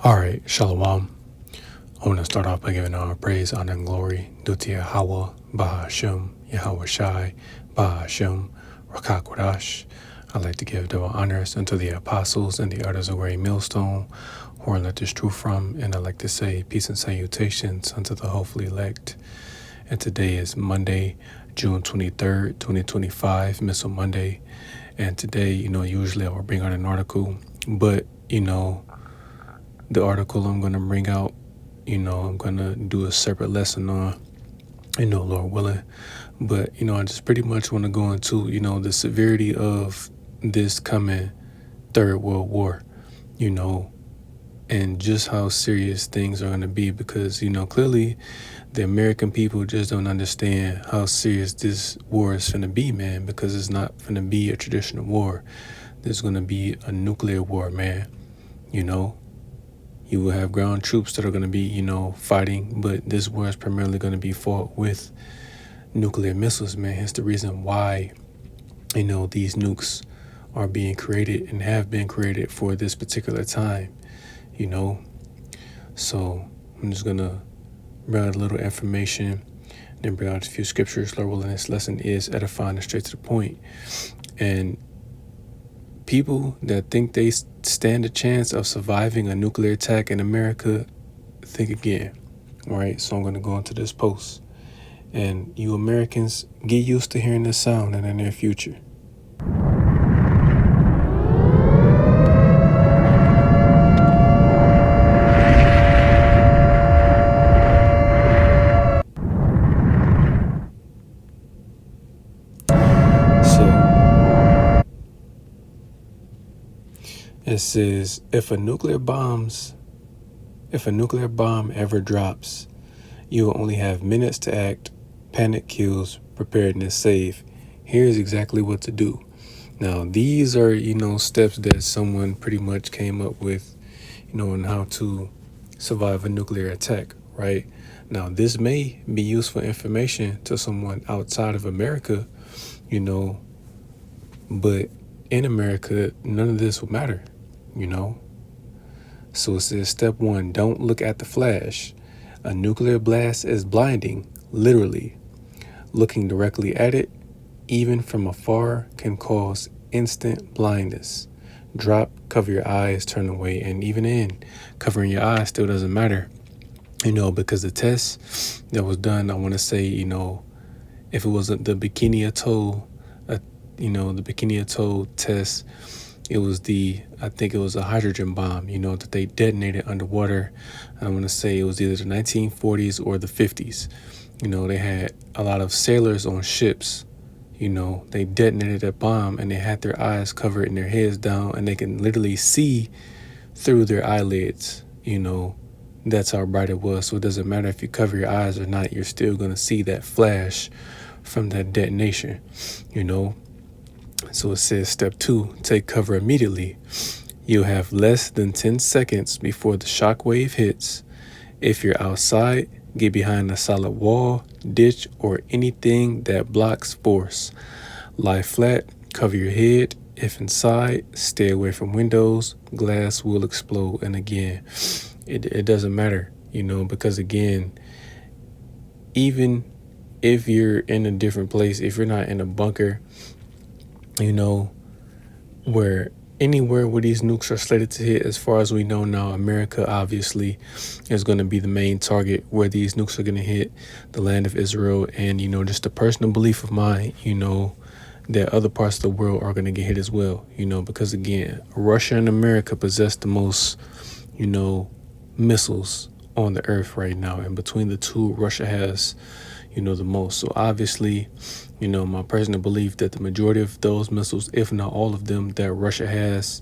All right, Shalom. I want to start off by giving all praise, honor, and glory due to Yahweh, Bahashem, Yahweh Shai, Bahashem, Rakak Wadash. I'd like to give double honors unto the apostles and the elders of wearing millstone, who I learned this truth from, and I'd like to say peace and salutations unto the hopefully elect. And today is Monday, June 23rd, 2025, Missile Monday. And today, usually I will bring out an article, but, the article I'm going to bring out, I'm going to do a separate lesson on, Lord willing. But, I just pretty much want to go into, the severity of this coming Third World War, and just how serious things are going to be because, clearly the American people just don't understand how serious this war is going to be, man, because it's not going to be a traditional war. There's going to be a nuclear war, man. You will have ground troops that are going to be, fighting, but this war is primarily going to be fought with nuclear missiles, man. Hence the reason why, these nukes are being created and have been created for this particular time, So I'm just going to bring out a little information, then bring out a few scriptures. Lord willing, this lesson is edifying and straight to the point. And people that think they stand a chance of surviving a nuclear attack in America, think again. All right, so I'm going to go into this post. And you Americans, get used to hearing this sound in the near future. So, it says, if a nuclear bomb ever drops, you will only have minutes to act. Panic kills, preparedness save. Here's exactly what to do. Now, these are, steps that someone pretty much came up with, on how to survive a nuclear attack, right? Now, this may be useful information to someone outside of America, but in America, none of this will matter, So it says, step 1, don't look at the flash. A nuclear blast is blinding, literally. Looking directly at it, even from afar, can cause instant blindness. Drop, cover your eyes, turn away, and even in covering your eyes still doesn't matter, because the test that was done, I want to say, if it wasn't the Bikini Atoll, the Bikini Atoll test, it was I think it was a hydrogen bomb, that they detonated underwater. I want to say it was either the 1940s or the 50s. They had a lot of sailors on ships. They detonated that bomb and they had their eyes covered and their heads down and they can literally see through their eyelids. That's how bright it was. So it doesn't matter if you cover your eyes or not, you're still going to see that flash from that detonation, So it says step 2, take cover immediately. You'll have less than 10 seconds before the shock wave hits. If you're outside, get behind a solid wall, ditch, or anything that blocks force. Lie flat, cover your head. If inside, stay away from windows. Glass will explode. And again, it doesn't matter, because again, even if you're in a different place, if you're not in a bunker, where anywhere where these nukes are slated to hit, as far as we know now, America obviously is going to be the main target where these nukes are going to hit, the land of Israel. And, just a personal belief of mine, that other parts of the world are going to get hit as well, because again, Russia and America possess the most, missiles on the earth right now. And between the two, Russia has, the most. So obviously, my personal belief that the majority of those missiles, if not all of them, that Russia has,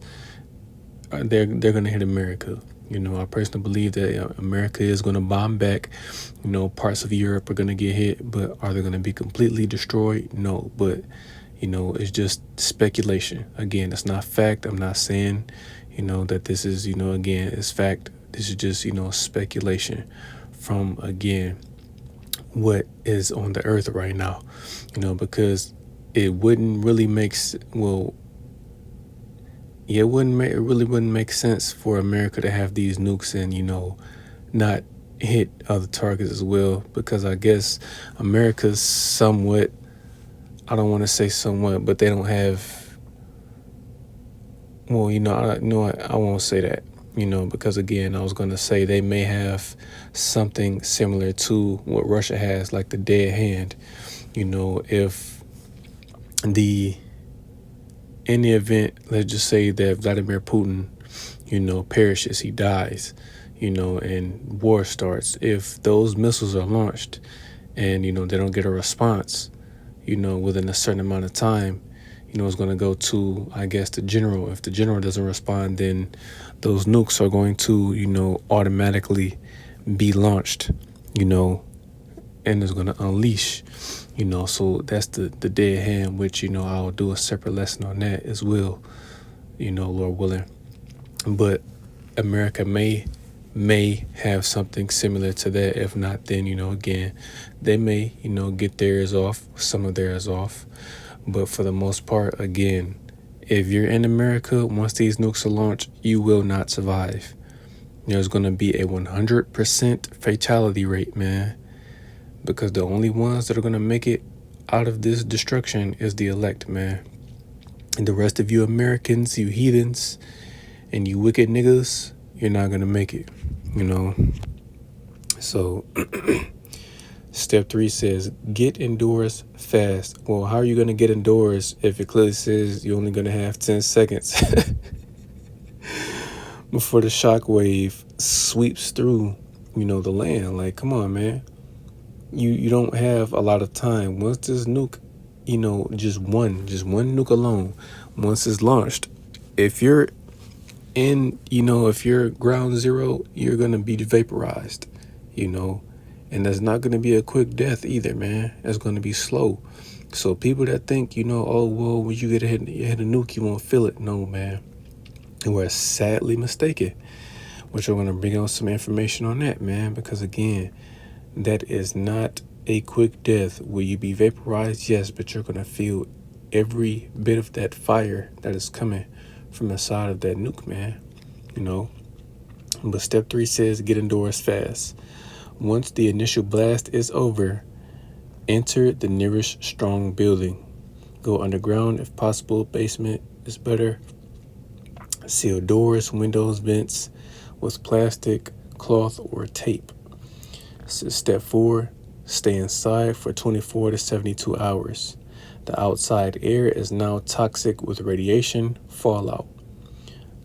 they're going to hit America. I personally believe that America is going to bomb back. Parts of Europe are going to get hit, but are they going to be completely destroyed? No, but, it's just speculation. Again, it's not fact. I'm not saying, that this is, again, it's fact. This is just, speculation from, again, what is on the earth right now, because it wouldn't really yeah, it really wouldn't make sense for America to have these nukes and, not hit other targets as well, because I guess America's somewhat, I don't want to say somewhat, but they don't have, well, I won't say that, because again, I was going to say they may have something similar to what Russia has, like the dead hand. If the in the event, let's just say that Vladimir Putin, perishes, he dies, and war starts. If those missiles are launched and, they don't get a response, within a certain amount of time, it's going to go to, I guess, the general. If the general doesn't respond, then those nukes are going to, automatically be launched, and it's going to unleash, so that's the dead hand, which, I'll do a separate lesson on that as well, Lord willing. But America may have something similar to that. If not, then, again, they may, get theirs off, some of theirs off. But for the most part, again, if you're in America, once these nukes are launched, you will not survive. There's going to be a 100% fatality rate, man, because the only ones that are going to make it out of this destruction is the elect, man. And the rest of you Americans, you heathens, and you wicked niggas, you're not going to make it, So step 3 says, get indoors fast. Well, how are you going to get indoors if it clearly says you're only going to have 10 seconds before the shock wave sweeps through, the land? Like, come on, man. You don't have a lot of time. Once this nuke, just one nuke alone, once it's launched, if you're if you're ground zero, you're going to be vaporized, and that's not going to be a quick death either, man. That's going to be slow. So people that think, oh, well, when you hit a nuke, you won't feel it. No, man. And we're sadly mistaken, which I'm going to bring on some information on that, man, because again, that is not a quick death. Will you be vaporized? Yes, but you're going to feel every bit of that fire that is coming from the side of that nuke, man, But step 3 says get indoors fast. Once the initial blast is over, enter the nearest strong building. Go underground if possible. Basement is better. Seal doors, windows, vents with plastic, cloth, or tape. Step 4, stay inside for 24 to 72 hours. The outside air is now toxic with radiation fallout.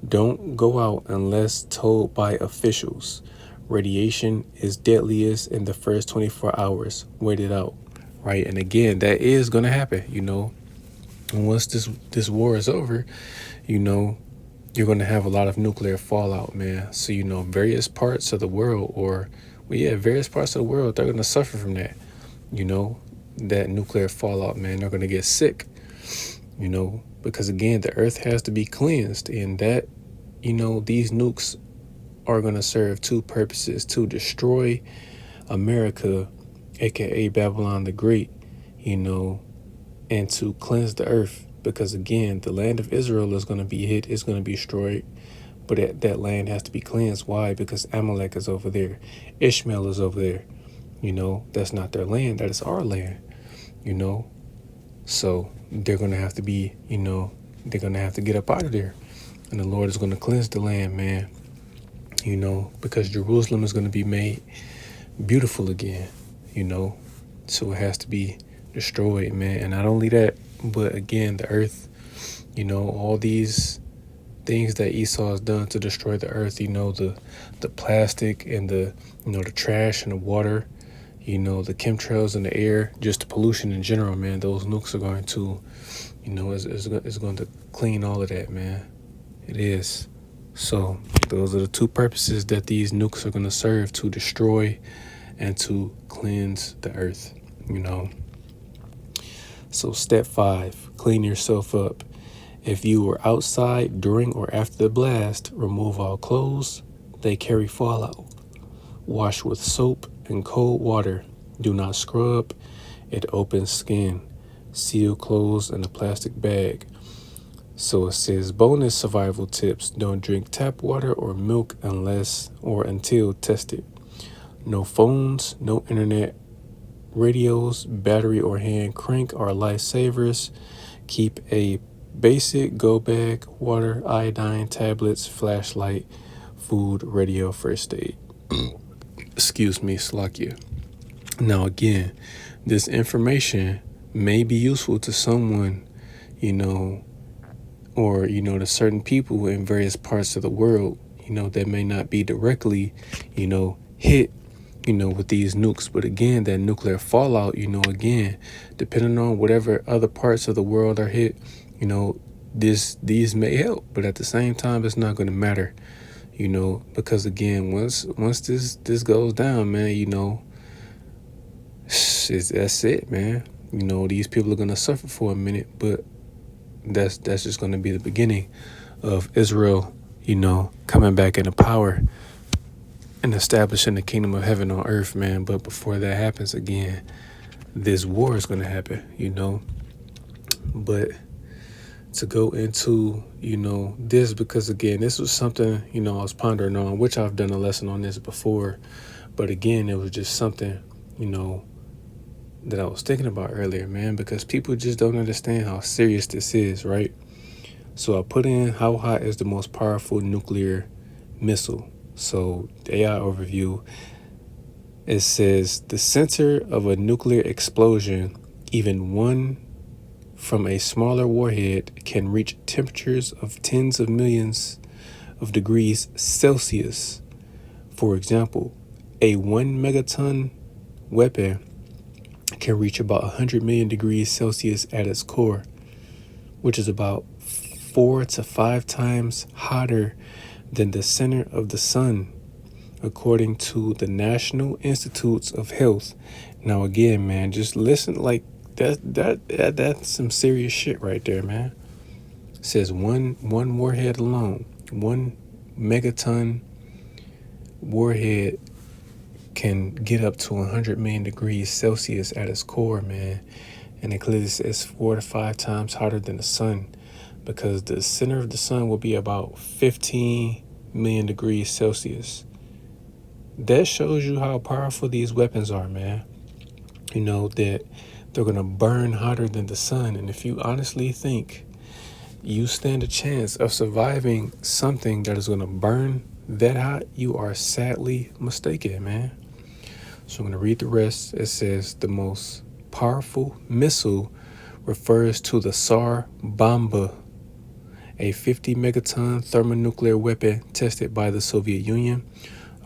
Don't go out unless told by officials. Radiation is deadliest in the first 24 hours. Wait it out, right? And again, that is going to happen, And once this war is over, you're going to have a lot of nuclear fallout, man. So, various parts of the world, various parts of the world, they're going to suffer from that, that nuclear fallout, man. They're going to get sick, because again, the earth has to be cleansed, and that, these nukes are going to serve 2 purposes: to destroy America, aka Babylon the Great, and to cleanse the earth, because again, the land of Israel is going to be hit, it's going to be destroyed, but that land has to be cleansed. Why? Because Amalek is over there, Ishmael is over there, that's not their land, that is our land, so they're going to have to be, they're going to have to get up out of there, and the Lord is going to cleanse the land, man, because Jerusalem is going to be made beautiful again, so it has to be destroyed, man. And not only that, but again, the earth, all these things that Esau has done to destroy the earth, the plastic and the trash and the water, the chemtrails in the air, just the pollution in general, man. Those nukes are going to, is going to clean all of that, man. It is. So those are the 2 purposes that these nukes are going to serve: to destroy and to cleanse the earth, So step 5, clean yourself up. If you were outside during or after the blast, remove all clothes. They carry fallout. Wash with soap and cold water. Do not scrub. It opens skin. Seal clothes in a plastic bag. So it says bonus survival tips: don't drink tap water or milk unless or until tested. No phones, no internet, radios, battery or hand crank are lifesavers. Keep a basic go bag, water, iodine, tablets, flashlight, food, radio, first aid. Excuse me, Slakia. Now, again, this information may be useful to someone, you know, or, to certain people in various parts of the world, that may not be directly, hit, with these nukes. But again, that nuclear fallout, again, depending on whatever other parts of the world are hit, these may help. But at the same time, it's not going to matter, because again, once this goes down, man, that's it, man. These people are going to suffer for a minute, but that's just going to be the beginning of Israel, coming back into power and establishing the kingdom of heaven on earth, man. But before that happens, again, this war is going to happen, But to go into, this, because again, this was something, I was pondering on, which I've done a lesson on this before. But again, it was just something, that I was thinking about earlier, man, because people just don't understand how serious this is, right? So I put in how hot is the most powerful nuclear missile. So the AI overview, it says the center of a nuclear explosion, even one from a smaller warhead, can reach temperatures of tens of millions of degrees Celsius. For example, a 1 megaton weapon can reach about 100 million degrees Celsius at its core, which is about 4 to 5 times hotter than the center of the sun, according to the National Institutes of Health. Now again, man, just listen, like that's some serious shit right there, man. It says one warhead alone, 1 megaton warhead can get up to 100 million degrees Celsius at its core, man. And it clearly says 4 to 5 times hotter than the sun, because the center of the sun will be about 15 million degrees Celsius. That shows you how powerful these weapons are, man. That they're going to burn hotter than the sun. And if you honestly think you stand a chance of surviving something that is going to burn that hot, you are sadly mistaken, man. So I'm going to read the rest. It says the most powerful missile refers to the Tsar Bomba, a 50 megaton thermonuclear weapon tested by the Soviet Union.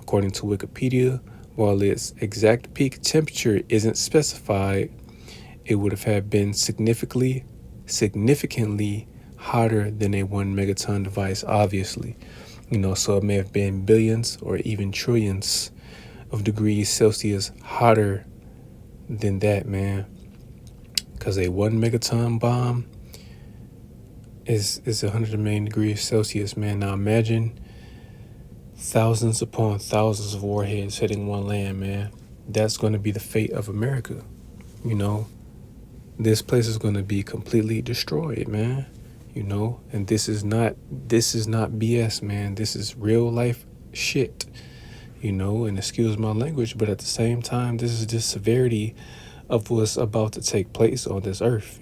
According to Wikipedia, while its exact peak temperature isn't specified, it would have been significantly hotter than a 1 megaton device, obviously. So it may have been billions or even trillions of degrees Celsius hotter than that, man. Because a 1 megaton bomb is 100 million degrees Celsius, man. Now imagine thousands upon thousands of warheads hitting one land, man. That's going to be the fate of America. This place is going to be completely destroyed, man. And this is not BS, man. This is real life shit. And excuse my language, but at the same time, this is the severity of what's about to take place on this earth,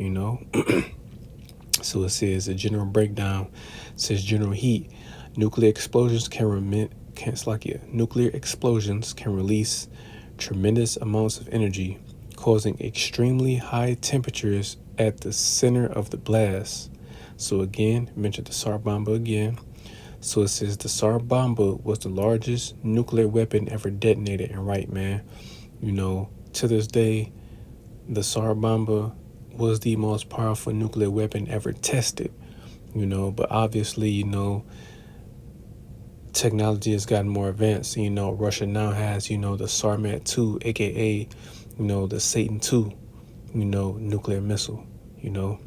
So it says a general breakdown. It says general heat. Nuclear explosions can release tremendous amounts of energy, causing extremely high temperatures at the center of the blast. So again, mentioned the Tsar Bomba again. So it says the Tsar Bomba was the largest nuclear weapon ever detonated. And right, man, to this day, the Tsar Bomba was the most powerful nuclear weapon ever tested, but obviously, technology has gotten more advanced. Russia now has, the Sarmat 2, aka, the Satan 2, nuclear missile, It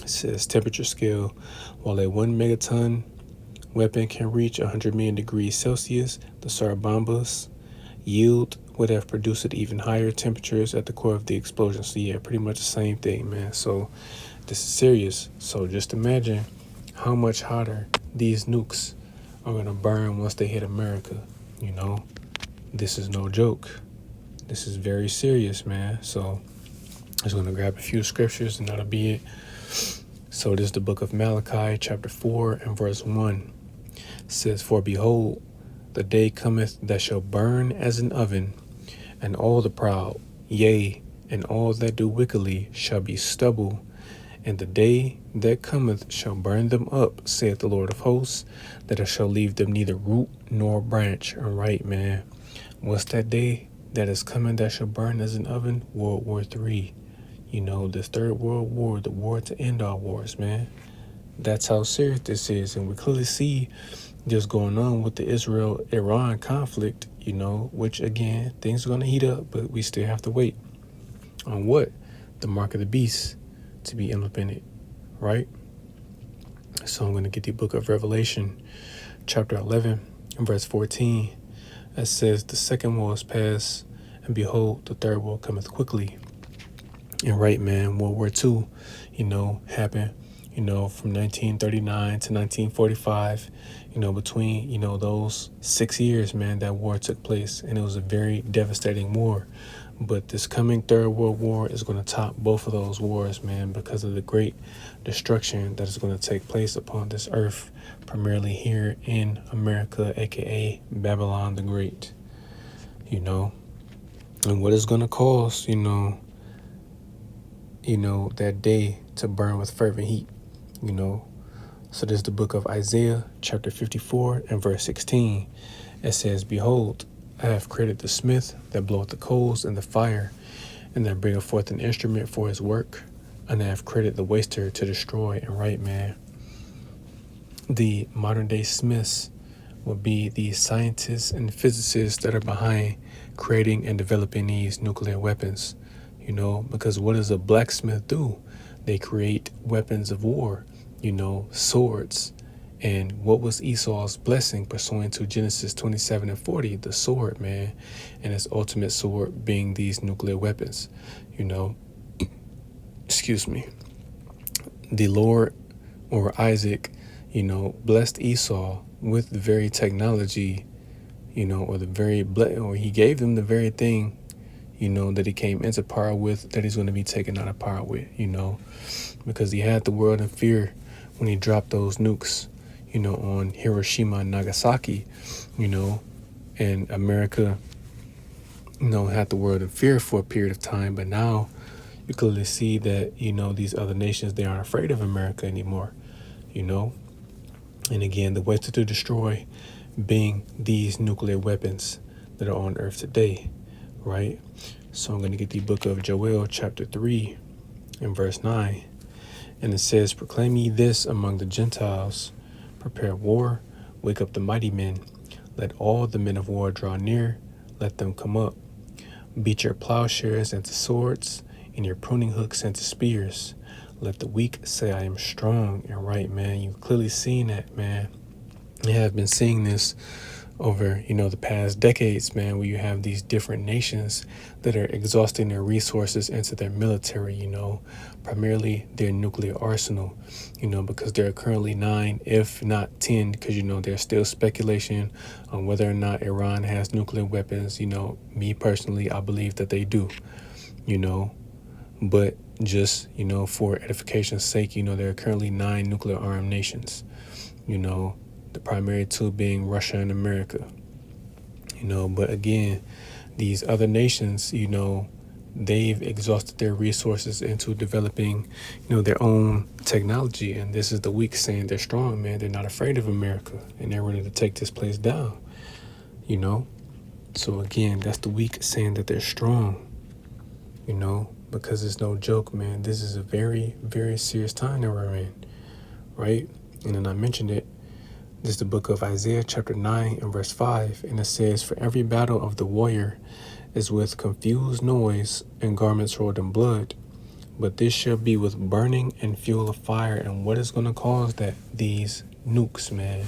says temperature scale, while a 1 megaton weapon can reach 100 million degrees Celsius, the Tsar Bomba's yield would have produced at even higher temperatures at the core of the explosion. So yeah, pretty much the same thing, man. So This is serious. So just imagine how much hotter these nukes are going to burn once they hit America. You know, this is no joke. This is very serious, man. So I'm just going to grab a few scriptures and that'll be it. So this is the book of Malachi, chapter 4 and verse 1. It says, "For behold, the day cometh that shall burn as an oven, and all the proud, yea, and all that do wickedly shall be stubble. And the day that cometh shall burn them up, saith the Lord of hosts, that it shall leave them neither root nor branch." All right, man. What's that day that is coming that shall burn as an oven? World War III. You know, this Third World War, the war to end all wars, man. That's how serious this is. And we clearly see just going on with the Israel-Iran conflict, you know, which, again, things are going to heat up, but we still have to wait on what? The mark of the beast to be implemented, right? So I'm going to get the book of Revelation, chapter 11, and verse 14. That says, "The second war is past, and behold, the third war cometh quickly." And right, man, World War II, you know, happened, you know, from 1939 to 1945, you know, between, you know, those 6 years, man, that war took place. And it was a very devastating war. But this coming Third World War is going to top both of those wars, man, because of the great destruction that is going to take place upon this earth, primarily here in America, aka Babylon the Great, you know. And what it's going to cause, you know, that day to burn with fervent heat, you know. So this is the book of Isaiah, chapter 54 and verse 16. It says, "Behold, I have created the smith that bloweth the coals in the fire, and that bringeth forth an instrument for his work. And I have created the waster to destroy." And right, man, the modern day smiths will be the scientists and physicists that are behind creating and developing these nuclear weapons, you know, because what does a blacksmith do? They create weapons of war, you know, swords. And what was Esau's blessing pursuant to Genesis 27 and 40? The sword, man. And his ultimate sword being these nuclear weapons, you know. Excuse me. The Lord, or Isaac, you know, blessed Esau with the very technology, you know, or he gave them the very thing, you know, that he came into power with, that he's going to be taken out of power with, you know, because he had the world in fear when he dropped those nukes, you know, on Hiroshima and Nagasaki, you know, and America, you know, had the world in fear for a period of time. But now you clearly see that, you know, these other nations, they aren't afraid of America anymore, you know. And again, the way to destroy being these nuclear weapons that are on earth today, right? So I'm going to get the book of Joel, chapter 3 and verse 9. And it says, "Proclaim ye this among the Gentiles, prepare war, wake up the mighty men, let all the men of war draw near, let them come up. Beat your plowshares into swords, and your pruning hooks into spears. Let the weak say, I am strong." And right, man, you've clearly seen that, man. I have been seeing this over, you know, the past decades, man, where you have these different nations that are exhausting their resources into their military, you know, primarily their nuclear arsenal, you know, because there are currently 9, if not 10, because, you know, there's still speculation on whether or not Iran has nuclear weapons. You know, me personally, I believe that they do, you know, but just, you know, for edification's sake, you know, there are currently 9 nuclear armed nations, you know, the primary 2 being Russia and America, you know. But again, these other nations, you know, they've exhausted their resources into developing, you know, their own technology. And this is the weak saying they're strong, man. They're not afraid of America, and they're ready to take this place down, you know. So again, that's the weak saying that they're strong, you know, because it's no joke, man. This is a very, very serious time that we're in, right? And then I mentioned it. This is the book of Isaiah, chapter 9 and verse 5. And it says, "For every battle of the warrior is with confused noise and garments rolled in blood. But this shall be with burning and fuel of fire." And what is going to cause that? These nukes, man.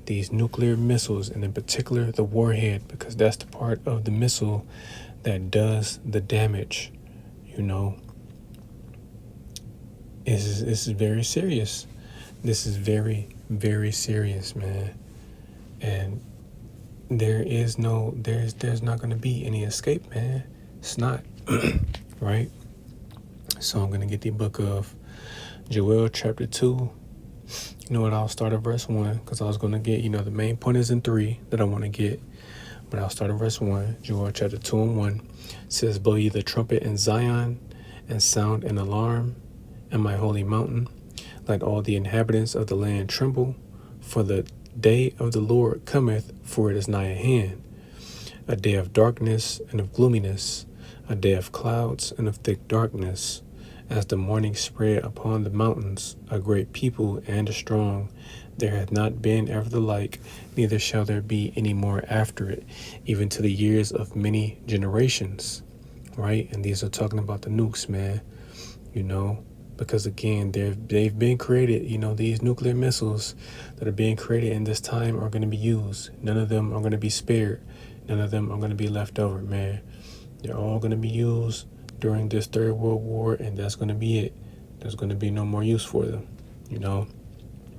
These nuclear missiles, and in particular the warhead, because that's the part of the missile that does the damage, you know. This is very serious. This is very, very serious, man. And there's not gonna be any escape, man. It's not. Right? So I'm gonna get the book of Joel chapter 2. You know what, I'll start at verse 1, because I was gonna get, the main point is in 3 that I want to get. But I'll start at verse 1. Joel chapter 2 and 1 says, blow ye the trumpet in Zion, and sound an alarm in my holy mountain. Let all the inhabitants of the land tremble, for the day of the Lord cometh, for it is nigh at hand. A day of darkness and of gloominess, a day of clouds and of thick darkness, as the morning spread upon the mountains, a great people and a strong. There hath not been ever the like, neither shall there be any more after it, even to the years of many generations. Right? And these are talking about the nukes, man. Because again, they've been created. These nuclear missiles that are being created in this time are going to be used. None of them are going to be spared. None of them are going to be left over, man. They're all going to be used during this Third World War, and that's going to be it. There's going to be no more use for them.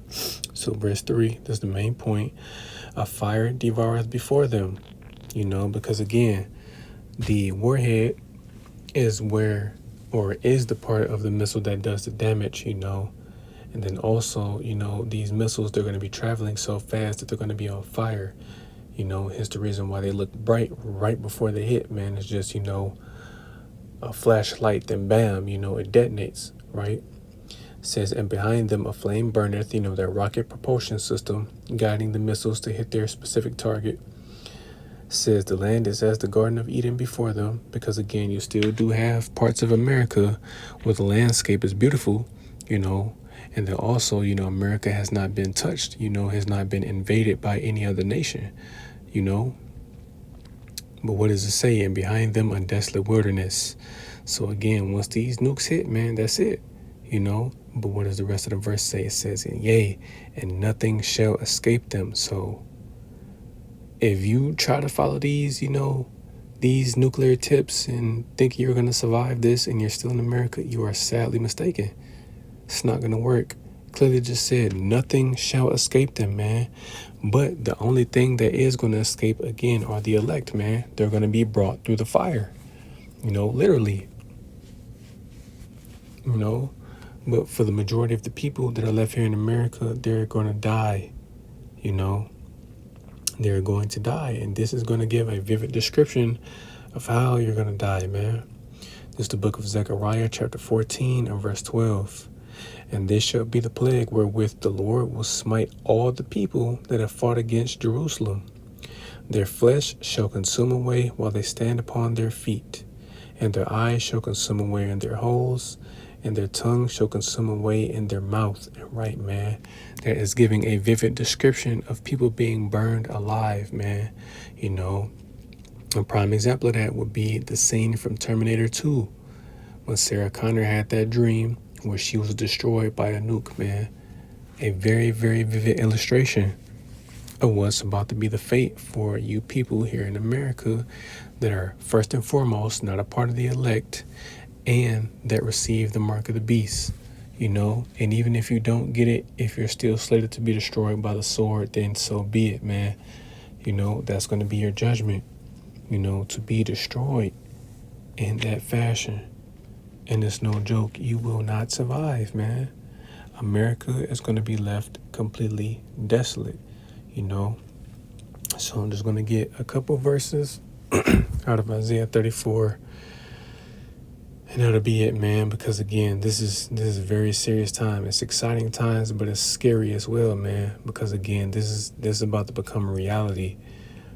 So verse 3, that's the main point. A fire devoureth before them. Because again, the warhead is the part of the missile that does the damage, and then also, these missiles, they're going to be traveling so fast that they're going to be on fire. Here's the reason why they look bright right before they hit, man. It's just, a flashlight, then bam, it detonates, right? It says, and behind them a flame burneth, their rocket propulsion system, guiding the missiles to hit their specific target. Says the land is as the Garden of Eden before them, because again, you still do have parts of America where the landscape is beautiful, and then also, America has not been touched, has not been invaded by any other nation, But what does it say? And behind them a desolate wilderness. So again, once these nukes hit, man, that's it, But what does the rest of the verse say? It says, yea, and nothing shall escape them. So if you try to follow these, these nuclear tips and think you're going to survive this and you're still in America, you are sadly mistaken. It's not going to work. Clearly just said nothing shall escape them, man. But the only thing that is going to escape, again, are the elect, man. They're going to be brought through the fire, literally, But for the majority of the people that are left here in America, they're going to die, They're going to die. And this is going to give a vivid description of how you're going to die, man. This is the book of Zechariah, chapter 14 and verse 12. And this shall be the plague wherewith the Lord will smite all the people that have fought against Jerusalem. Their flesh shall consume away while they stand upon their feet, and their eyes shall consume away in their holes, and their tongue shall consume away in their mouth. And right, man, that is giving a vivid description of people being burned alive, man. A prime example of that would be the scene from Terminator 2, when Sarah Connor had that dream where she was destroyed by a nuke, man. A very, very vivid illustration of what's about to be the fate for you people here in America that are first and foremost not a part of the elect and that receive the mark of the beast, And even if you don't get it, if you're still slated to be destroyed by the sword, then so be it, man. That's going to be your judgment, to be destroyed in that fashion. And it's no joke, you will not survive, man. America is going to be left completely desolate, So I'm just going to get a couple verses out of Isaiah 34. And that'll be it, man, because again, this is a very serious time. It's exciting times, but it's scary as well, man, because again, this is about to become a reality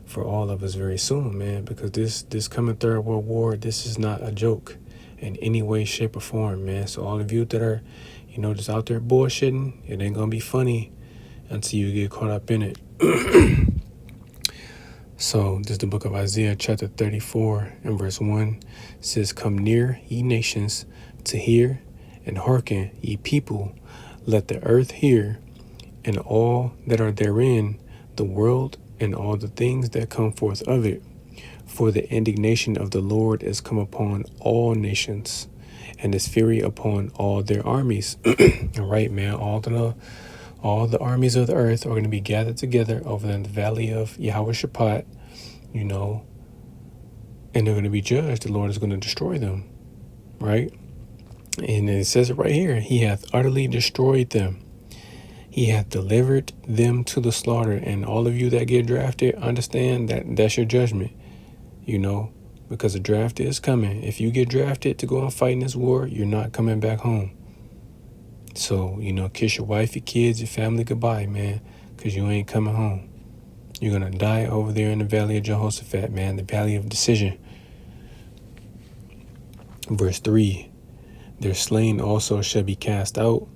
for all of us very soon, man, because this coming Third World War, this is not a joke in any way, shape, or form, man. So all of you that are, just out there bullshitting, it ain't gonna be funny until you get caught up in it. So this is the book of Isaiah, chapter 34 and verse 1. It says, come near, ye nations, to hear, and hearken, ye people. Let the earth hear, and all that are therein, the world, and all the things that come forth of it. For the indignation of the Lord is come upon all nations, and his fury upon all their armies. All right, man. All the armies of the earth are going to be gathered together over in the valley of Yahweh Shaphat, you know, and they're going to be judged. The Lord is going to destroy them, right? And it says it right here. He hath utterly destroyed them. He hath delivered them to the slaughter. And all of you that get drafted, understand that that's your judgment, you know, because the draft is coming. If you get drafted to go and fight in this war, you're not coming back home. So, you know, kiss your wife, your kids, your family goodbye, man, because you ain't coming home. You're going to die over there in the valley of Jehoshaphat, man, the valley of decision. Verse 3, their slain also shall be cast out,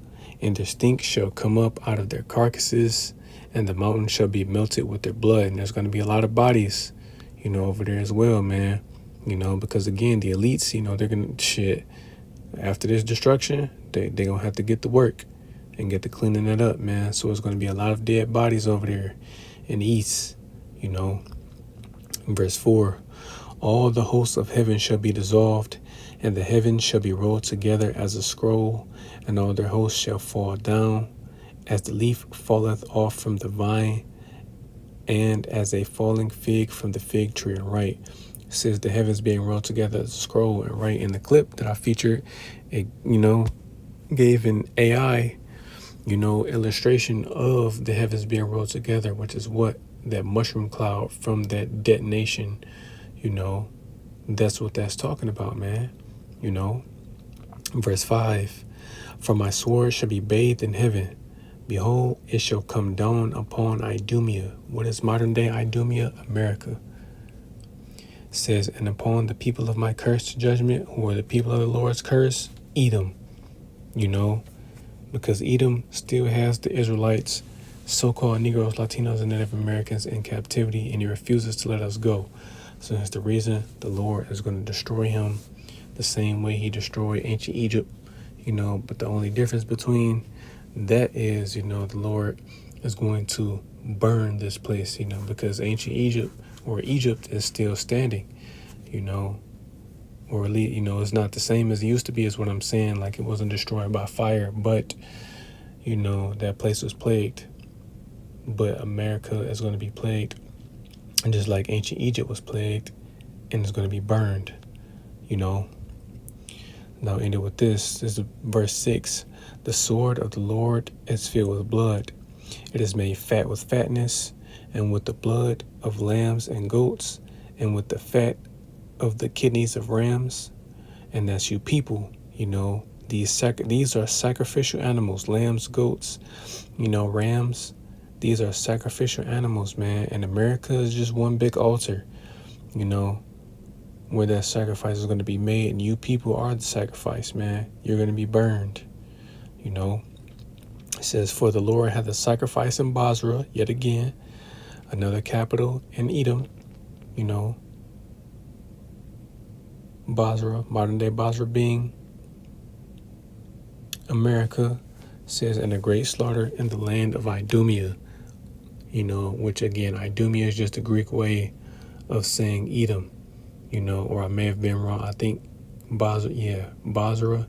and their stink shall come up out of their carcasses, and the mountain shall be melted with their blood. And there's going to be a lot of bodies, you know, over there as well, man. You know, because again, the elites, you know, they're going to, shit, after this destruction, they're going to have to get to work and get to cleaning it up, man. So it's going to be a lot of dead bodies over there in the east, you know. Verse 4, all the hosts of heaven shall be dissolved, and the heavens shall be rolled together as a scroll, and all their hosts shall fall down, as the leaf falleth off from the vine, and as a falling fig from the fig tree. And right, it says the heavens being rolled together as a scroll. And right in the clip that I featured, it, you know, gave an AI, you know, illustration of the heavens being rolled together, which is what that mushroom cloud from that detonation, you know, that's what that's talking about, man. You know, verse 5, for my sword shall be bathed in heaven. Behold, it shall come down upon Idumea. What is modern day Idumea? America. It says, and upon the people of my cursed judgment, who are the people of the Lord's curse, Edom. You know, because Edom still has the Israelites, so-called Negroes, Latinos, and Native Americans in captivity, and he refuses to let us go. So that's the reason the Lord is going to destroy him the same way he destroyed ancient Egypt, you know. But the only difference between that is, you know, the Lord is going to burn this place, you know, because ancient Egypt or Egypt is still standing, you know, or at least, you know, it's not the same as it used to be, is what I'm saying. Like, it wasn't destroyed by fire, but, you know, that place was plagued. But America is going to be plagued, and just like ancient Egypt was plagued, and it's going to be burned, you know. Now, ended with this is verse 6. The sword of the Lord is filled with blood. It is made fat with fatness, and with the blood of lambs and goats, and with the fat of the kidneys of rams. And that's you people, you know. These are sacrificial animals, lambs, goats, you know, rams. These are sacrificial animals, man. And America is just one big altar, you know, where that sacrifice is going to be made. And you people are the sacrifice, man. You're going to be burned, you know. It says, for the Lord hath a sacrifice in Basra, yet again, another capital in Edom, you know. Basra, modern day Basra being America, says, and a great slaughter in the land of Idumea, you know, which again, Idumea is just a Greek way of saying Edom, you know, or I may have been wrong. I think Basra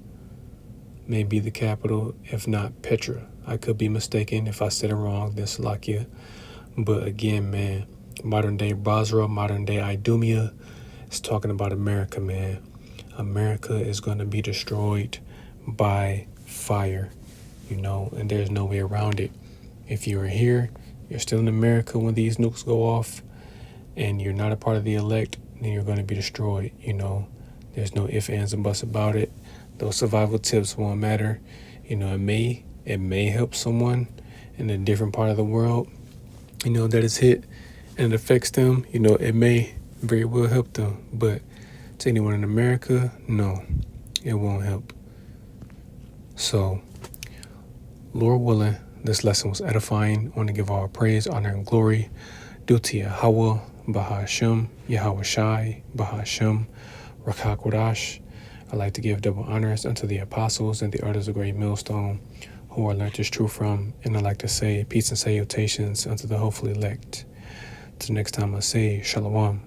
may be the capital, if not Petra. I could be mistaken. If I said it wrong, then Salakia. But again, man, modern day Basra, modern day Idumea, it's talking about America, man. America is going to be destroyed by fire, you know, and there's no way around it. If you're here, you're still in America when these nukes go off, and you're not a part of the elect, then you're going to be destroyed, you know. There's no ifs, ands, and buts about it. Those survival tips won't matter. You know, it may help someone in a different part of the world, you know, that is hit and it affects them. You know, it may very well help them, but to anyone in America, no, it won't help. So, Lord willing, this lesson was edifying. I want to give all praise, honor, and glory due to Yahweh, Bahashem, Yahweh Shai, Bahashem, Rakakwadash. I'd like to give double honors unto the apostles and the elders of Great Millstone, who I learned this truth from. And I'd like to say peace and salutations unto the hopefully elect. Till next time I say Shalom.